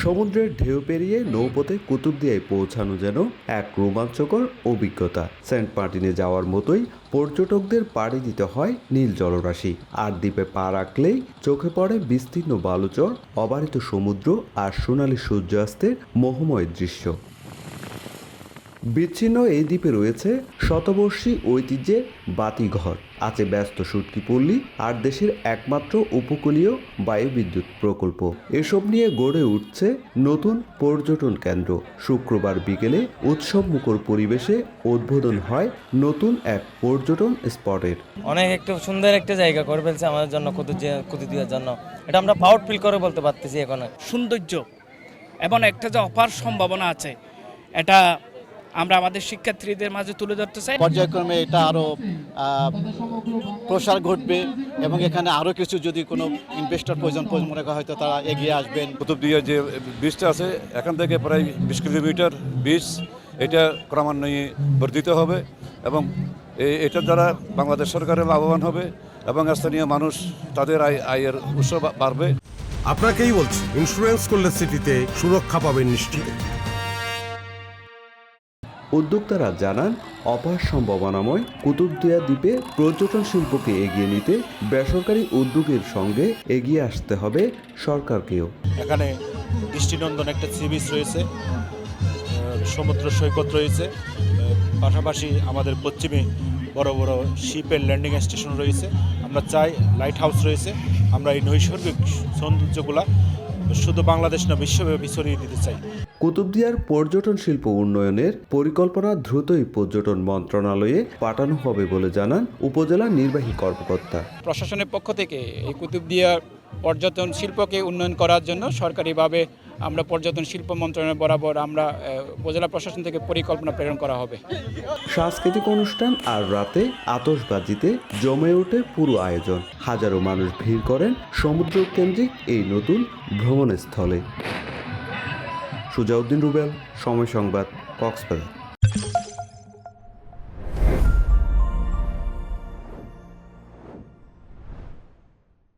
সমুদ্রের ঢেউ পেরিয়ে নৌপথে কুতুবদিয়ায় পৌঁছানো যেন এক রোমাঞ্চকর অভিজ্ঞতা। সেন্ট মার্টিনে যাওয়ার মতোই পর্যটকদের পাড়ি দিতে হয় নীল জলরাশি, আর দ্বীপে পা রাখলেই চোখে পড়ে বিস্তীর্ণ বালুচর, অবারিত সমুদ্র আর সোনালী সূর্যাস্তের মোহময় দৃশ্য। বিচ্ছিন্ন এই দ্বীপে রয়েছে শতবর্ষী ঐতিহ্যের বাতিঘর, আছে ব্যস্ত শুটকিপল্লী আর দেশের একমাত্র উপকূলীয় বায়ুবিদ্যুৎ প্রকল্প। এসব নিয়ে গড়ে উঠছে নতুন পর্যটন কেন্দ্র। শুক্রবার বিকেলে উৎসবমুখর পরিবেশে উদ্বোধন হয় নতুন এক পর্যটন স্পটের। অনেক একটা সুন্দর একটা জায়গা করে ফেলছে আমাদের জন্য, কুতুবদিয়ার জন্য। এটা আমরা প্রাউড ফিল করে বলতে পারতেছি এখন। সৌন্দর্য এবং একটা যে অপার সম্ভাবনা আছে, এটা আমরা আমাদের শিক্ষার্থীদের মাঝে তুলে ধরতে চাই। পর্যায়ক্রমে এটা আরও প্রসার ঘটবে এবং এখানে আরও কিছু যদি কোনো ইনভেস্টর প্রয়োজন মনে করা হয়তো তারা এগিয়ে আসবেন। কুতুবদিয়া যে বীজটা আছে এখান থেকে প্রায় 20 কিলোমিটার বীজ, এটা ক্রমান্বয়ে বর্ধিত হবে এবং এটার দ্বারা বাংলাদেশ সরকারের লাভবান হবে এবং স্থানীয় মানুষ তাদের আয়ের উৎস বাড়বে। আপনাকেই বলছি, ইন্স্যুরেন্স করলে সিটিতে সুরক্ষা পাবেন নিশ্চিত। উদ্যোক্তারা জানান, অপার সম্ভাবনাময় কুতুবদিয়া দ্বীপে পর্যটন শিল্পকে এগিয়ে নিতে বেসরকারি উদ্যোগের সঙ্গে এগিয়ে আসতে হবে সরকারকেও। এখানে দৃষ্টিনন্দন একটা সি বিচ রয়েছে, সমুদ্র সৈকত রয়েছে, পাশাপাশি আমাদের পশ্চিমে বড় বড় শিপের ল্যান্ডিং স্টেশন রয়েছে। আমরা চাই লাইট হাউস রয়েছে। আমরা এই নৈসর্গিক সৌন্দর্যগুলা শুধু বাংলাদেশ না, বিশ্বব্যাপী ছড়িয়ে দিতে চাই। কুতুবদিয়ার পর্যটন শিল্প উন্নয়নের পরিকল্পনা দ্রুতই পর্যটন মন্ত্রণালয়ে পাঠানো হবে বলে জানান উপজেলা নির্বাহী কর্মকর্তা। প্রশাসনের পক্ষ থেকে এই কুতুবদিয়ার পর্যটন শিল্পকে উন্নয়ন করার জন্য সরকারিভাবে আমরা পর্যটন শিল্প মন্ত্রণালয় বরাবর আমরা উপজেলা প্রশাসন থেকে পরিকল্পনা প্রেরণ করা হবে। সাংস্কৃতিক অনুষ্ঠান আর রাতে আতশবাজিতে জমে ওঠে পুরো আয়োজন। হাজারো মানুষ ভিড় করেন সমুদ্র কেন্দ্রিক এই নতুন ভ্রমণস্থলে। সুজাউদ্দিন রুবেল, সময় সংবাদ, কক্সবাজার।